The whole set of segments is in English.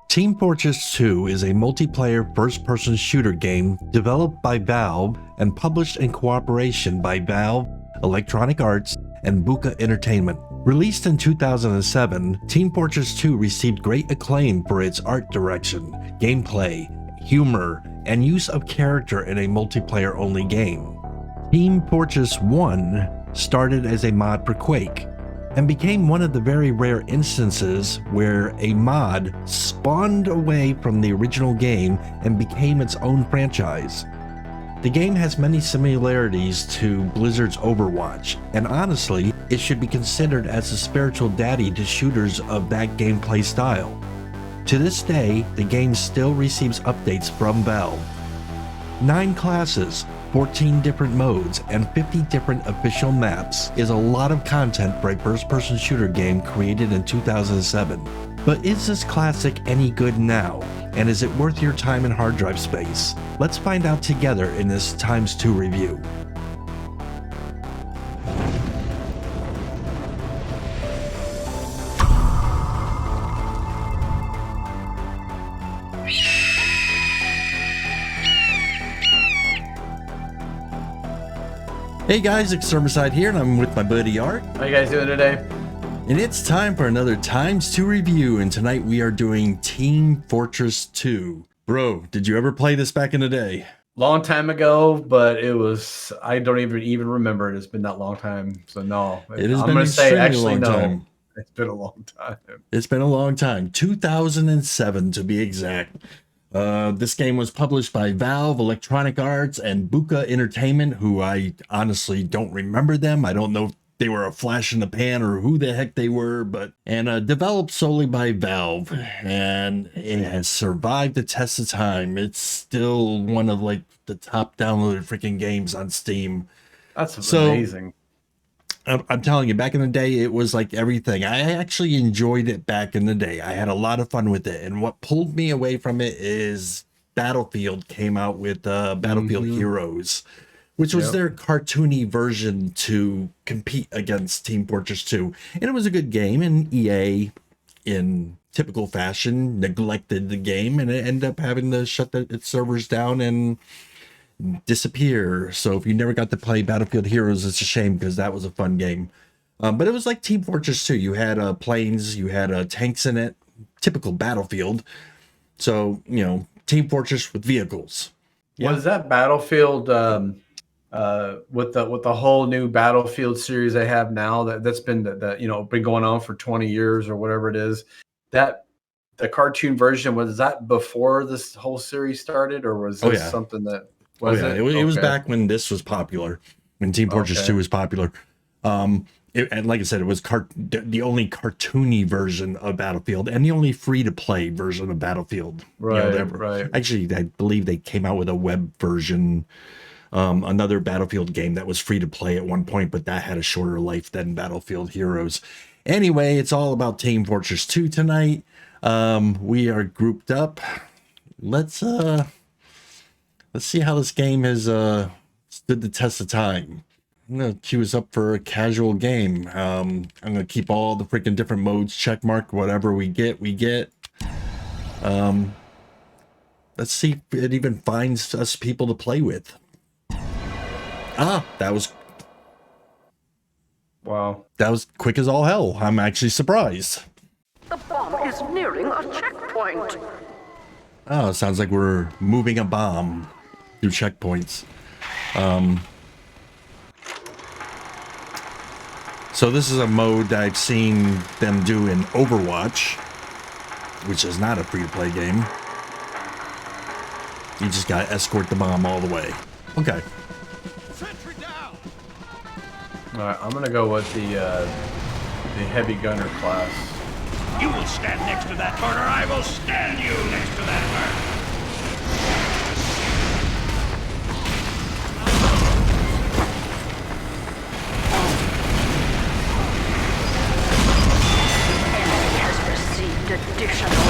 Team Fortress 2 is a multiplayer first-person shooter game developed by Valve and published in cooperation by Valve, Electronic Arts, and Buka Entertainment. Released in 2007, Team Fortress 2 received great acclaim for its art direction, gameplay, humor, and use of character in a multiplayer-only game. Team Fortress 1 started as a mod for Quake, and became one of the very rare instances where a mod spawned away from the original game and became its own franchise. The game has many similarities to Blizzard's Overwatch, and honestly, it should be considered as a spiritual daddy to shooters of that gameplay style. To this day, the game still receives updates from Valve. 9 classes, 14 different modes, and 50 different official maps is a lot of content for a first-person shooter game created in 2007. But is this classic any good now? And is it worth your time and hard drive space? Let's find out together in this ×2 review. Hey guys, Extermicide here, and I'm with my buddy Art. How you guys doing today? And it's time for another ×2 review, and tonight we are doing Team Fortress 2. Bro, did you ever play this back in the day? Long time ago, but it was, I don't even remember it. It's been that long time, so no. It has I'm been gonna say extremely actually long no. time. It's been a long time. It's been a long time, 2007 to be exact. This game was published by Valve, Electronic Arts, and Buka Entertainment, who I honestly don't remember them. I don't know if they were a flash in the pan or who the heck they were, and developed solely by Valve, and it has survived the test of time. It's still one of like the top downloaded freaking games on Steam. That's amazing. I'm telling you, back in the day, it was like everything. I actually enjoyed it back in the day. I had a lot of fun with it. And what pulled me away from it is Battlefield came out with Battlefield Heroes, which was their cartoony version to compete against Team Fortress 2. And it was a good game, and EA, in typical fashion, neglected the game, and it ended up having to shut its servers down and disappear. So if you never got to play Battlefield Heroes, it's a shame, because that was a fun game. But it was like Team Fortress 2. You had planes, you had tanks in it, typical Battlefield. So, you know, Team Fortress with vehicles. Was that Battlefield with the whole new Battlefield series they have now that's been been going on for 20 years or whatever it is, that the cartoon version, was that before this whole series started, or was this something that it was back when this was popular, when Team Fortress 2 was popular. And like I said, it was the only cartoony version of Battlefield and the only free-to-play version of Battlefield. Right. Actually, I believe they came out with a web version, another Battlefield game that was free-to-play at one point, but that had a shorter life than Battlefield Heroes. Anyway, it's all about Team Fortress 2 tonight. We are grouped up. Let's see how this game has stood the test of time. I'm going to queue us up for a casual game. I'm going to keep all the freaking different modes check mark. Whatever we get, we get. Let's see if it even finds us people to play with. That was... Wow. That was quick as all hell. I'm actually surprised. The bomb is nearing a checkpoint. Oh, it sounds like we're moving a bomb through checkpoints. So this is a mode that I've seen them do in Overwatch, which is not a free-to-play game. You just gotta escort the bomb all the way. Okay. Sentry down. All right, I'm gonna go with the heavy gunner class. You will stand next to that burner. I will stand you next to that burner. Enemy has received additional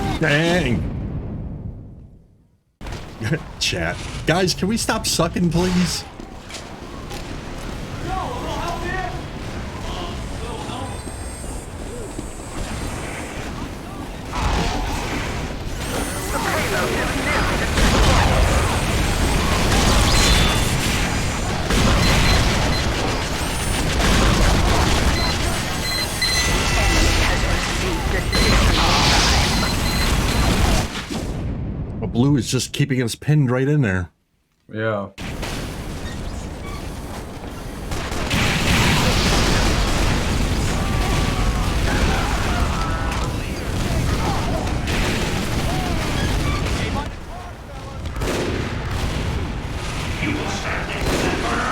time. Dang. Chat. Guys, can we stop sucking, please? blue is just keeping us pinned right in there. Yeah.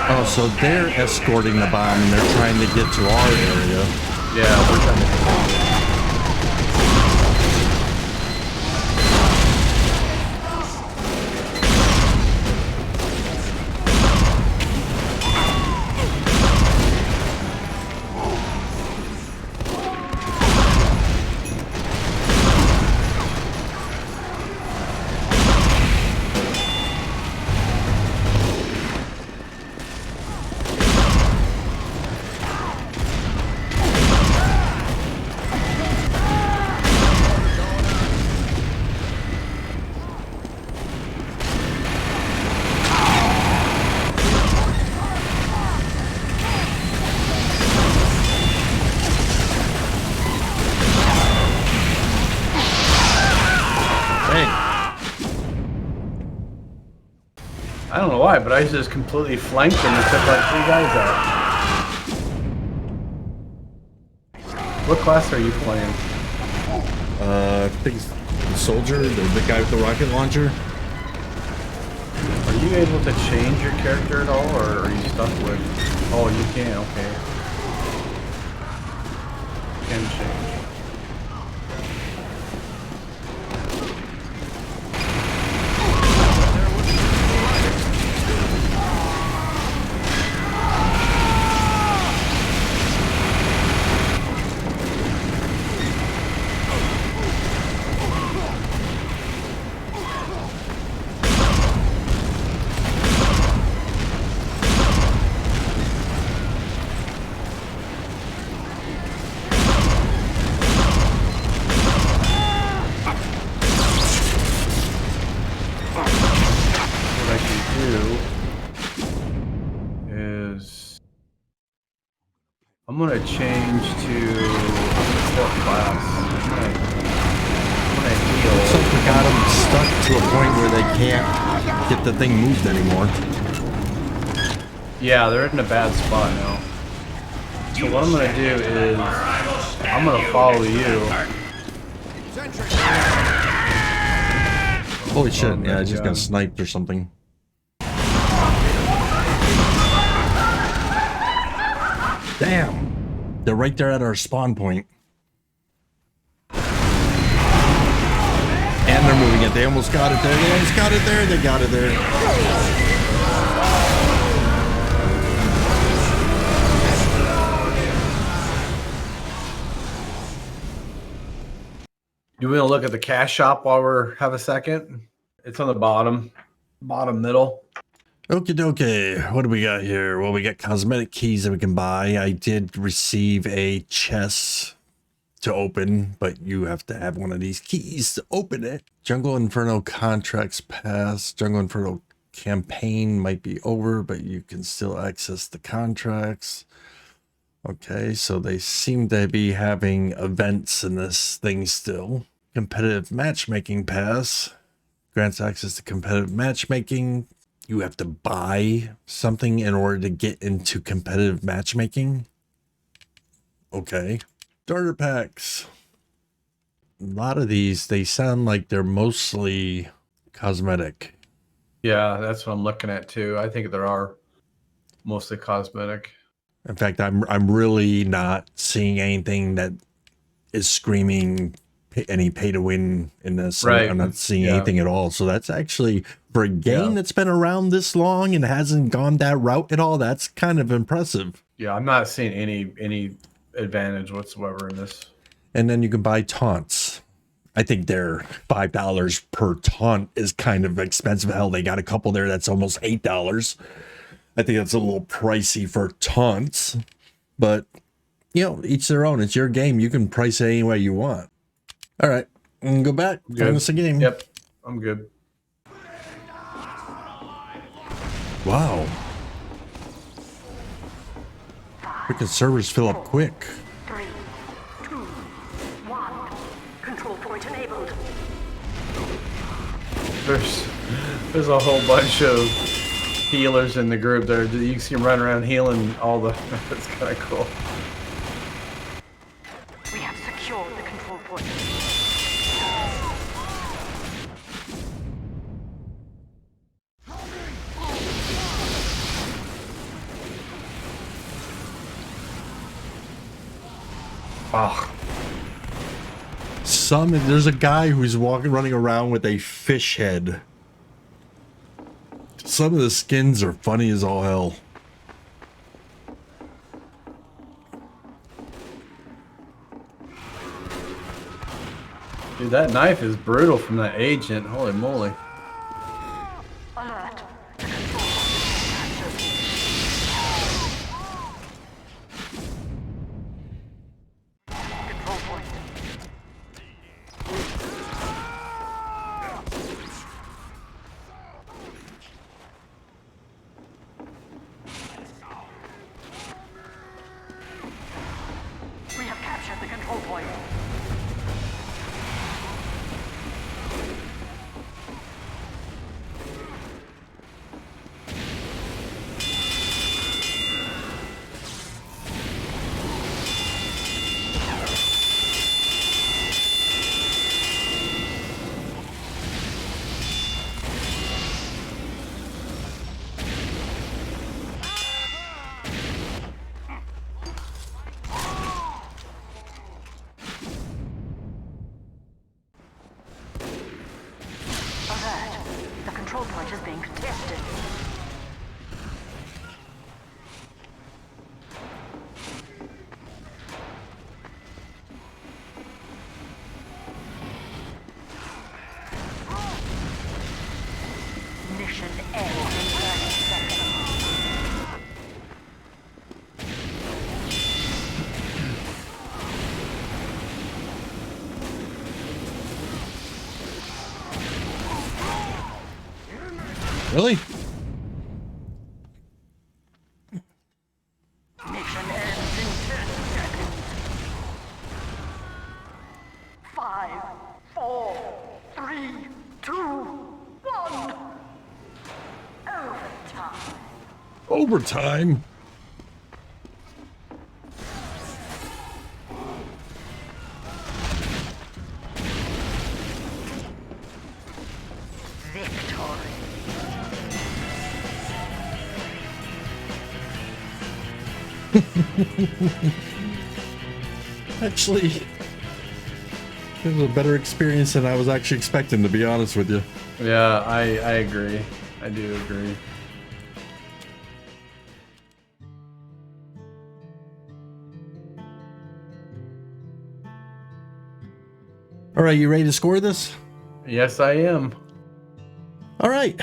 Oh, so they're escorting the bomb and they're trying to get to our area. Yeah, we're trying to defend it. I don't know why, but I just completely flanked him and took like 3 guys out. What class are you playing? I think it's the soldier, the guy with the rocket launcher. Are you able to change your character at all, or are you stuck with... Oh, you can, okay. You can change. I'm gonna change to support class. I'm gonna heal. Looks like we got them stuck to a point where they can't get the thing moved anymore. Yeah, they're in a bad spot now. So what I'm gonna do is I'm gonna follow you. Holy shit! Yeah, I just got sniped or something. Damn! They're right there at our spawn point. And they're moving it. They almost got it there. They almost got it there. They got it there. You want to look at the cash shop while we have a second? It's on the bottom middle. Okie dokie. What do we got here? Well, we got cosmetic keys that we can buy. I did receive a chest to open, but you have to have one of these keys to open it. Jungle Inferno contracts pass. Jungle Inferno campaign might be over, but you can still access the contracts. Okay, so they seem to be having events in this thing still. Competitive matchmaking pass grants access to competitive matchmaking. You have to buy something in order to get into competitive matchmaking. Okay. Starter packs. A lot of these, they sound like they're mostly cosmetic. Yeah, that's what I'm looking at too. I think there are mostly cosmetic. In fact, I'm really not seeing anything that is screaming any pay to win in this. Right. I'm not seeing anything at all. So that's actually, for a game that's been around this long and hasn't gone that route at all, that's kind of impressive. Yeah, I'm not seeing any advantage whatsoever in this. And then you can buy taunts. I think they're $5 per taunt is kind of expensive. Hell, they got a couple there that's almost $8. I think that's a little pricey for taunts, but you know, each their own. It's your game. You can price it any way you want. All right, go back. Find us a game. Yep, I'm good. Wow. Freaking servers fill up quick. 3, 2, 1. Control point enabled. There's a whole bunch of healers in the group there. You can see them running around healing all the. That's kind of cool. We have secured the control point. Oh, There's a guy who's running around with a fish head. Some of the skins are funny as all hell. dude, that knife is brutal from that agent. Holy moly. Alert. The control point is captured. Control point. We have captured the control point. Alert. The control point is being contested. Mission ends in 30 seconds. Really? Mission ends in 10 seconds. 5, 4, 3, 2, 1. Overtime. Overtime? Victory. Actually, it was a better experience than I was actually expecting, to be honest with you. Yeah, I agree. I do agree. All right, you ready to score this? Yes, I am. All right,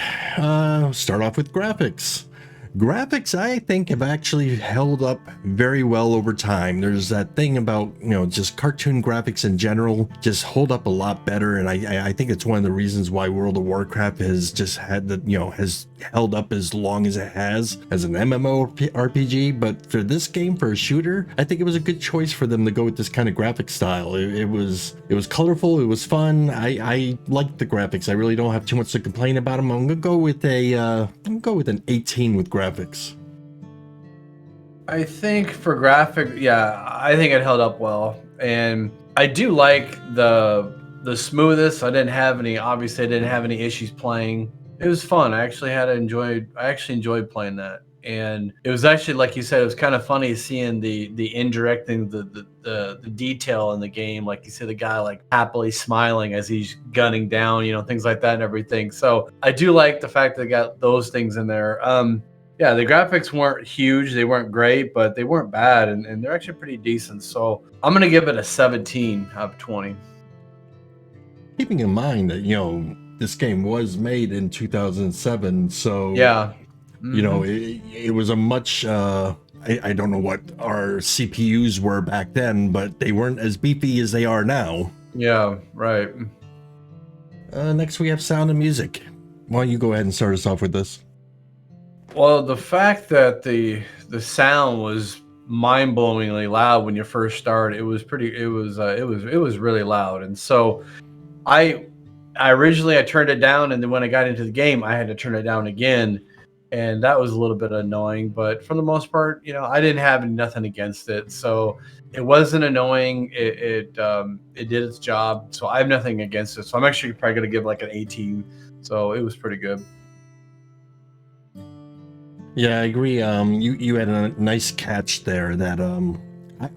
start off with graphics. Graphics, I think, have actually held up very well over time. There's that thing about, just cartoon graphics in general just hold up a lot better, and I think it's one of the reasons why World of Warcraft has just had has held up as long as it has as an MMORPG. But for this game, for a shooter, I think it was a good choice for them to go with this kind of graphic style. It was colorful, it was fun. I liked the graphics. I really don't have too much to complain about them. I'm gonna go with an 18 with graphics. I think for graphic, yeah, I think it held up well, and I do like the smoothest. Obviously, I didn't have any issues playing. It was fun. I actually enjoyed playing that, and it was actually, like you said, it was kind of funny seeing the indirecting, the detail in the game. Like you see the guy like happily smiling as he's gunning down, things like that and everything. So I do like the fact that they got those things in there. Yeah, the graphics weren't huge, they weren't great, but they weren't bad, and they're actually pretty decent. So I'm gonna give it a 17 out of 20. Keeping in mind that this game was made in 2007, so Yeah. it was a much I don't know what our CPUs were back then, but they weren't as beefy as they are now. Yeah, right. Next we have sound and music. Why don't you go ahead and start us off with this? Well, the fact that the sound was mind-blowingly loud when you first started, it was really loud. And so I I turned it down, and then when I got into the game, I had to turn it down again, and that was a little bit annoying. But for the most part, I didn't have nothing against it, so it wasn't annoying. It did its job, so I have nothing against it. So I'm actually probably gonna give like an 18. So it was pretty good. Yeah, I agree. You had a nice catch there that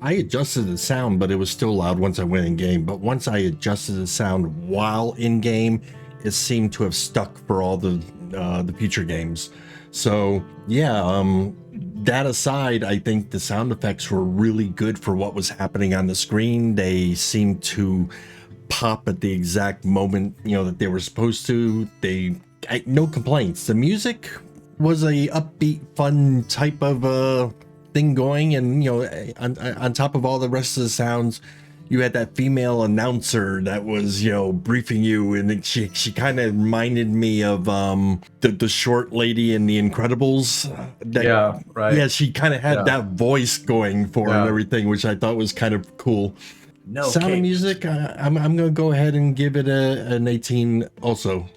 I adjusted the sound, but it was still loud once I went in game. But once I adjusted the sound while in game, it seemed to have stuck for all the future games. So yeah, that aside, I think the sound effects were really good for what was happening on the screen. They seemed to pop at the exact moment that they were supposed to. No complaints. The music was a upbeat, fun type of thing going, and on top of all the rest of the sounds, you had that female announcer that was briefing you, and she kind of reminded me of the short lady in The Incredibles. Yeah, right. Yeah, she kind of had that voice going for her and everything, which I thought was kind of cool. No Sound cake. of Music, I'm gonna go ahead and give it an 18 also.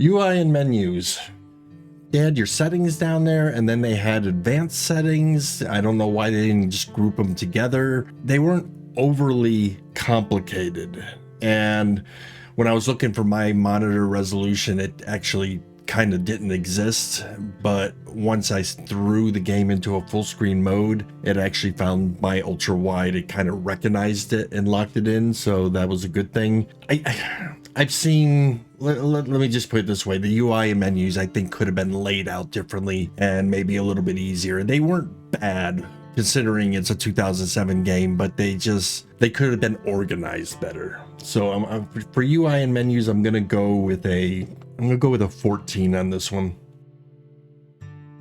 UI and menus. They had your settings down there, and then they had advanced settings. I don't know why they didn't just group them together. They weren't overly complicated. And when I was looking for my monitor resolution, it actually kind of didn't exist. But once I threw the game into a full screen mode, it actually found my ultra wide. It kind of recognized it and locked it in. So that was a good thing. I've seen, let me just put it this way, the UI and menus I think could have been laid out differently and maybe a little bit easier. They weren't bad considering it's a 2007 game, but they could have been organized better. So for UI and menus, I'm gonna go with a 14 on this one.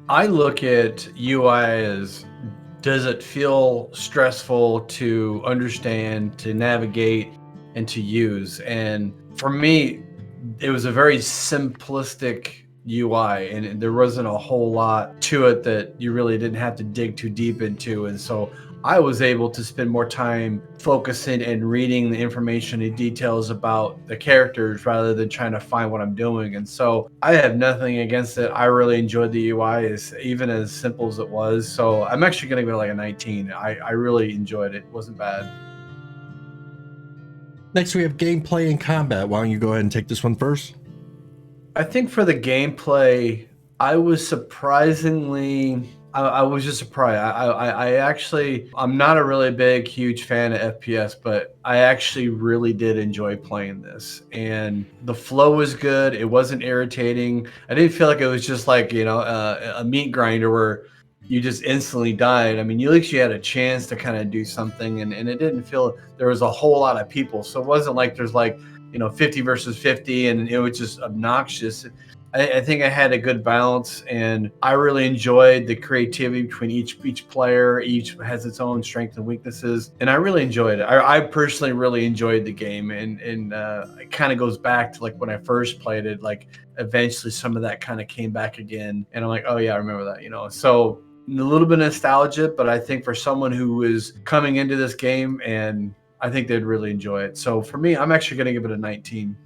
I look at UI as, does it feel stressful to understand, to navigate, and to use? And for me, it was a very simplistic UI, and there wasn't a whole lot to it that you really didn't have to dig too deep into. And so I was able to spend more time focusing and reading the information and details about the characters rather than trying to find what I'm doing. And so I have nothing against it. I really enjoyed the UI, even as simple as it was. So I'm actually going to go like a 19. I really enjoyed it. It wasn't bad. Next, we have gameplay and combat. Why don't you go ahead and take this one first? I think for the gameplay, I was surprisingly, I was just surprised. I'm not a really big, huge fan of FPS, but I actually really did enjoy playing this. And the flow was good. It wasn't irritating. I didn't feel like it was just like, a meat grinder where you just instantly died. I mean, you at least had a chance to kind of do something, and it didn't feel there was a whole lot of people. So it wasn't like there's like, 50 versus 50, and it was just obnoxious. I think I had a good balance, and I really enjoyed the creativity between each player. Each has its own strengths and weaknesses, and I really enjoyed it. I personally really enjoyed the game, and it kind of goes back to like when I first played it. Like eventually, some of that kind of came back again, and I'm like, oh yeah, I remember that. So a little bit of nostalgia, but I think for someone who is coming into this game, and I think they'd really enjoy it. So for me, I'm actually going to give it a 19.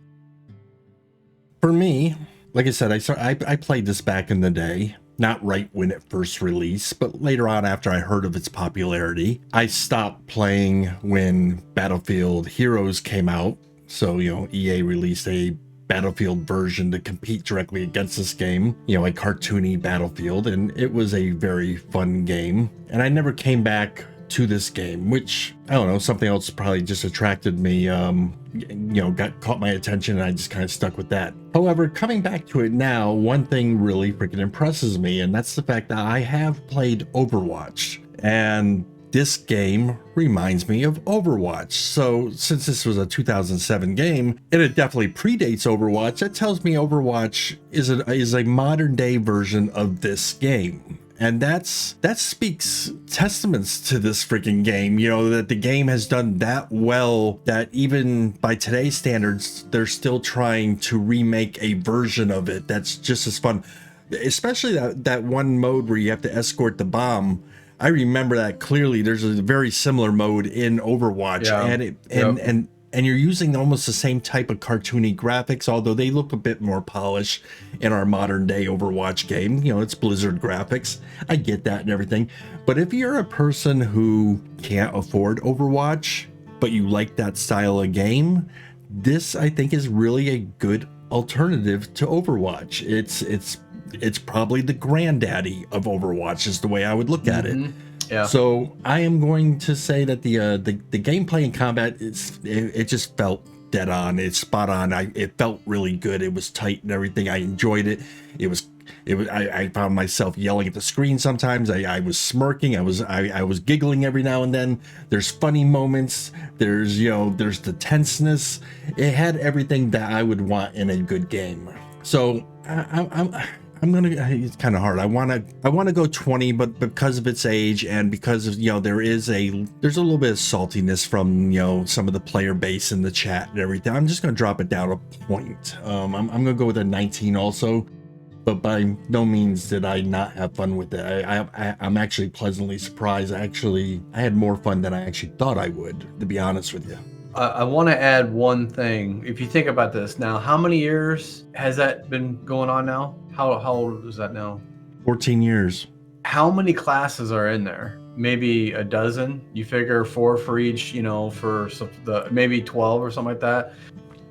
For me, like I said, I played this back in the day, not right when it first released, but later on after I heard of its popularity. I stopped playing when Battlefield Heroes came out. So, EA released a Battlefield version to compete directly against this game, a cartoony Battlefield, and it was a very fun game. And I never came back to this game, which I don't know, something else probably just attracted me, caught my attention, and I just kind of stuck with that. However, coming back to it now, one thing really freaking impresses me, and that's the fact that I have played Overwatch, and this game reminds me of Overwatch. So since this was a 2007 game, and it definitely predates Overwatch, that tells me Overwatch is a modern day version of this game. And that speaks testaments to this freaking game, that the game has done that well that even by today's standards, they're still trying to remake a version of it that's just as fun. Especially that one mode where you have to escort the bomb. I remember that clearly. There's a very similar mode in Overwatch, and and you're using almost the same type of cartoony graphics, although they look a bit more polished in our modern day Overwatch game. You know, it's Blizzard graphics. I get that and everything. But if you're a person who can't afford Overwatch, but you like that style of game, this I think is really a good alternative to Overwatch. It's probably the granddaddy of Overwatch is the way I would look at it. Yeah. So I am going to say that the gameplay and combat it just felt dead on. It's spot on. It felt really good. It was tight and everything. I enjoyed it. I found myself yelling at the screen sometimes. I was smirking. I was giggling every now and then. There's funny moments. There's the tenseness. It had everything that I would want in a good game. So I'm gonna. It's kind of hard. I want to go 20, but because of its age and because of there's a little bit of saltiness from some of the player base in the chat and everything. I'm just gonna drop it down a point. I'm gonna go with a 19 also, but by no means did I not have fun with it. I'm actually pleasantly surprised. I had more fun than I actually thought I would, to be honest with you. I want to add one thing. If you think about this now, how many years has that been going on now? How old is that now? 14 years. How many classes are in there? Maybe a dozen. You figure 4 for each, for maybe 12 or something like that.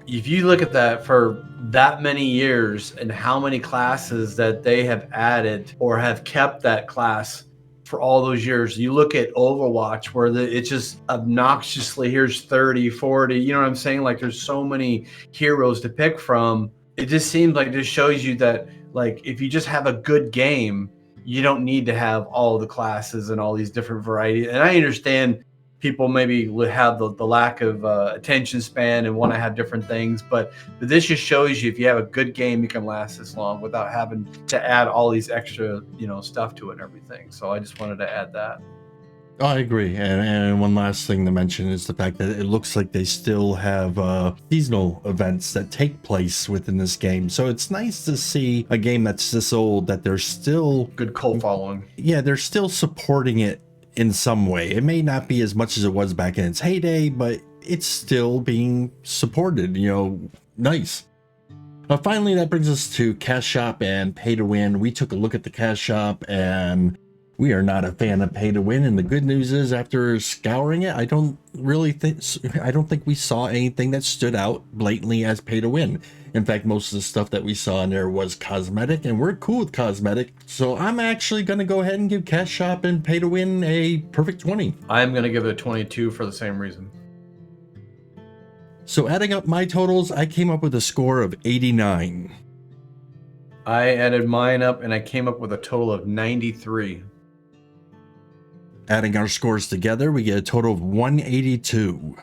If you look at that for that many years and how many classes that they have added or have kept that class for all those years, you look at Overwatch where it's just obnoxiously, here's 30, 40, you know what I'm saying? Like there's so many heroes to pick from. It just seems like it just shows you that like if you just have a good game, you don't need to have all the classes and all these different varieties. And I understand people maybe would have the lack of attention span and want to have different things, but this just shows you if you have a good game, you can last this long without having to add all these extra stuff to it and everything. So I just wanted to add that. Oh, I agree. And one last thing to mention is the fact that it looks like they still have seasonal events that take place within this game. So it's nice to see a game that's this old that they're still Good cult following. Yeah, they're still supporting it in some way. It may not be as much as it was back in its heyday, but it's still being supported, nice. Finally, that brings us to Cash Shop and Pay to Win. We took a look at the Cash Shop and we are not a fan of Pay to Win. And the good news is after scouring it, I don't think we saw anything that stood out blatantly as Pay to Win. In fact, most of the stuff that we saw in there was cosmetic, and we're cool with cosmetic. So I'm actually going to go ahead and give Cash Shop and Pay to Win a perfect 20. I'm going to give it a 22 for the same reason. So adding up my totals, I came up with a score of 89. I added mine up and I came up with a total of 93. Adding our scores together, we get a total of 182.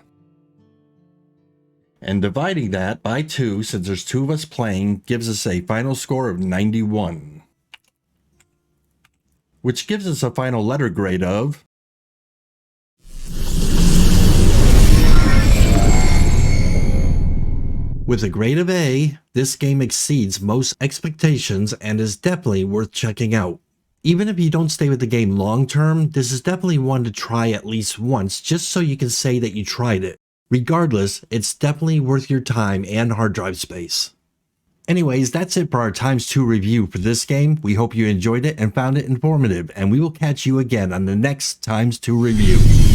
And dividing that by 2, since there's 2 of us playing, gives us a final score of 91. Which gives us a final letter grade of... With a grade of A, this game exceeds most expectations and is definitely worth checking out. Even if you don't stay with the game long term, this is definitely one to try at least once just so you can say that you tried it. Regardless, it's definitely worth your time and hard drive space. Anyways, that's it for our ×2 review for this game. We hope you enjoyed it and found it informative, and we will catch you again on the next ×2 review.